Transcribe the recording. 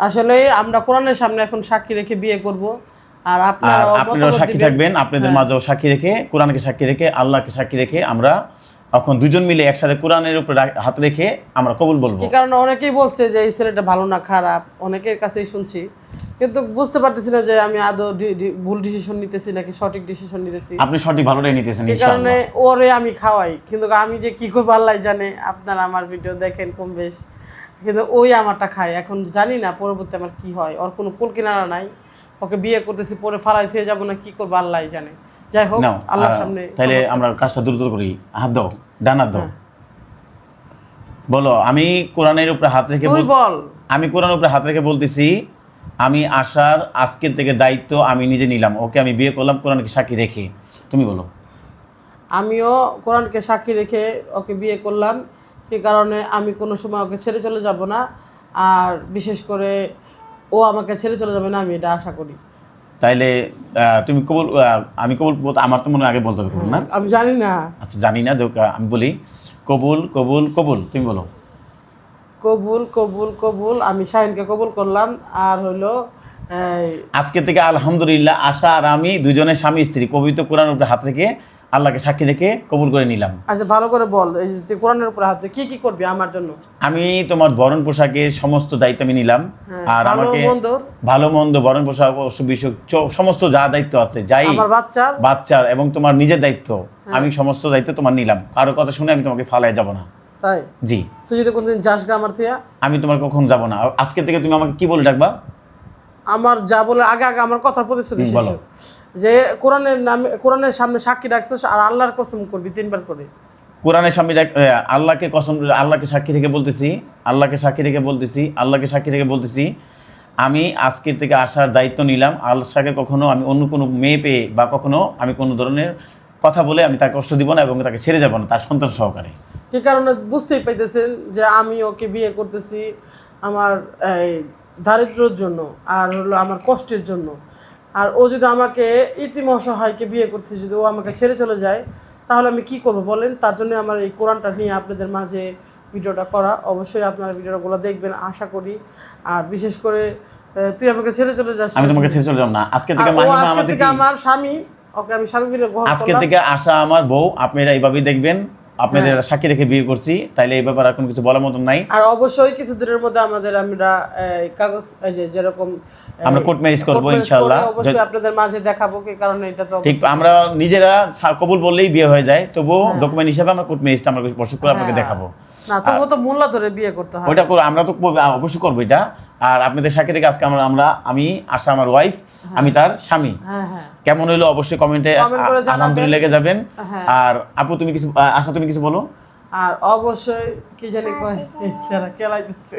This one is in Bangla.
আসলে আমরা কোরআনের সামনে এখন সাক্ষী রেখে বিয়ে করব, আর আপনারাও সাক্ষী থাকবেন, আপনাদের মাঝেও সাক্ষী রেখে, কোরআনকে সাক্ষী রেখে, আল্লাহকে সাক্ষী রেখে আমরা এখন দুজন মিলে একসাথে কোরআনের উপর হাত রেখে আমরা কবুল বলবো। কি কারণে অনেকেই বলছে যে এই ছেলেটা ভালো না খারাপ, অনেকের কাছেই শুনছি, কিন্তু বুঝতে পারতেছি না যে আমি আদৌ ভুল ডিসিশন নিতেছি নাকি সঠিক ডিসিশন নিতেছি। আপনি সঠিক ভালোটাই নিতেছেন এই কারণে ওরে আমি খাওয়াই, কিন্তু আমি যে কি করবো আল্লাহ জানে। আপনারা আমার ভিডিও দেখেন কম বেশ, কিন্তু ওই আমারটা খায়। এখন জানি না পরবর্তী আমার কি হয়, ওর কোনো কুল কিনারা নাই। ওকে বিয়ে করতেছি, পরে ফালাই থেকে যাবো না, কি করবো আল্লাহ জানে। যাই হোক, আল্লাহর সামনে তাহলে আমরা কাজটা দ্রুত করি। হাত দাও, ডান হাত দাও, বলো আমি কোরআনের উপরে হাত রেখে বল। আমি কোরআনের উপরে হাত রেখে বলতেছি, আমি আশার আজকের থেকে দায়িত্ব আমি নিজে নিলাম, ওকে আমি বিয়ে করলাম কোরআনকে সাক্ষী রেখে। তুমি বলো। আমিও কোরআনকে সাক্ষী রেখে ওকে বিয়ে করলাম, সে কারণে আমি কোনো সময় ওকে ছেড়ে চলে যাব না, আর বিশেষ করে ও আমাকে ছেড়ে চলে যাবে না, আমি এটা আশা করি। তাইলে তুমি কবুল, আমি কবুল বলতে, আমার তো মনে আগে বলতে হবে কবুল না? আমি জানি না। আচ্ছা জানি না, আমি বলি কবুল কবুল কবুল। তুমি বলো। কবুল কবুল কবুল। আমি শাহিনকে কবুল করলাম। আর হলো আজকে থেকে আলহামদুলিল্লাহ আশা আর আমি দুজনের স্বামী স্ত্রী পবিত্র কোরআনের উপরে হাত রেখে আল্লাহকে সাক্ষী রেখে কবুল করে নিলাম। আচ্ছা ভালো করে বল, এই যে কোরআনের উপরে হাত কি কি করবি আমার জন্য? আমি তোমার বরণ পোশাকের সমস্ত দায়িত্ব আমি নিলাম, আর আমাকে ভালো মন্দ বরণ পোশাক সমস্ত যা দায়িত্ব আছে, যাই আমার বাচ্চার এবং তোমার নিজের দায়িত্ব, আমি সমস্ত দায়িত্ব তোমার নিলাম। কারো কথা শুনে আমি তোমাকে ফালায় যাব না। তাই? জি। তুই যদি কোনদিন যাস গা আমার থিয়া, আমি তোমার কখন যাব না। আজকে থেকে তুমি আমাকে কি বলে ডাকবা? আমার যা বলে আগে আগে আমার কথা প্রতিশ্রুতি শেষ, যে কোরআনের নামে, কোরআনের সামনে সাক্ষী রাখছিস আর আল্লাহর কসম করবি 3 বার করে। কোরআনের সামনে আল্লাহকে কসম, আল্লাহকে সাক্ষী রেখে বলতেছি, আল্লাহকে সাক্ষী রেখে বলতেছি, আল্লাহকে সাক্ষী রেখে বলতেছি, আমি আজকে থেকে আসার দায়িত্ব নিলাম। আল্লাহকে কখনো আমি অন্য কোনো মেয়ে পেয়ে বা কখনো আমি কোনো ধরনের কথা বলে আমি তাকে কষ্ট দিব না এবং তাকে ছেড়ে যাব না, তার সন্তান সহকারে। কি কারণে বুঝতেই পাইতেছেন যে আমি ওকে বিয়ে করতেছি আমার দারিদ্র্যের জন্য, আর হলো আমার কষ্টের জন্য। আর ও যদি আমাকে ইতিম অসহায়কে বিয়ে করতেছে, যদি ও আমাকে ছেড়ে চলে যায়, তাহলে আমি কি করব বলেন? তার জন্য আমার এই কোরআনটা নিয়ে আপনাদের মাঝে ভিডিওটা করা। অবশ্যই আপনারা ভিডিওগুলো দেখবেন আশা করি। আর বিশেষ করে তুই আমাকে ছেড়ে চলে যাস। আমি তোমাকে ছেড়ে চলে যাব না। আজকে থেকে মাহিমা আমাদের আমার স্বামী, ওকে আমি স্বামী বলে গ্রহণ করলাম। আজকে থেকে আশা আমার বউ, আপনারা এইভাবেই দেখবেন। আপনাদের সাক্ষী রেখে বিয়ে করছি, তাইলে এই ব্যাপারে আর কোনো কিছু বলার মতন নাই। আর অবশ্যই কিছুদিনের মধ্যে আমরা কাগজ, এই যে যেরকম আমরা কোর্ট ম্যারেজ করব ইনশাআল্লাহ, অবশ্যই আপনাদের মাঝে দেখাবো। কি কারণে এটা তো ঠিক, আমরা নিজেরা কবুল বললেই বিয়ে হয়ে যায়, তবুও ডকুমেন্ট হিসেবে আমরা কোর্ট ম্যারেজটা আমরা বর্ষক করে আপনাকে দেখাবো। না তবুও তো মোল্লা ধরে বিয়ে করতে হয়, ওইটা করে আমরা তো অবশ্যই করবো এটা। আর আপনাদের সাক্ষী রেখে আজকে আমি আশা আমার ওয়াইফ, আমি তার স্বামী। কেমন হইলো অবশ্যই কমেন্টে আলহামদুলিল্লাহ লিখে যাবেন। আর আপু তুমি কিছু, আশা তুমি কিছু বলো। আর অবশ্যই কি জানি কয়, কেলাই দিচ্ছে।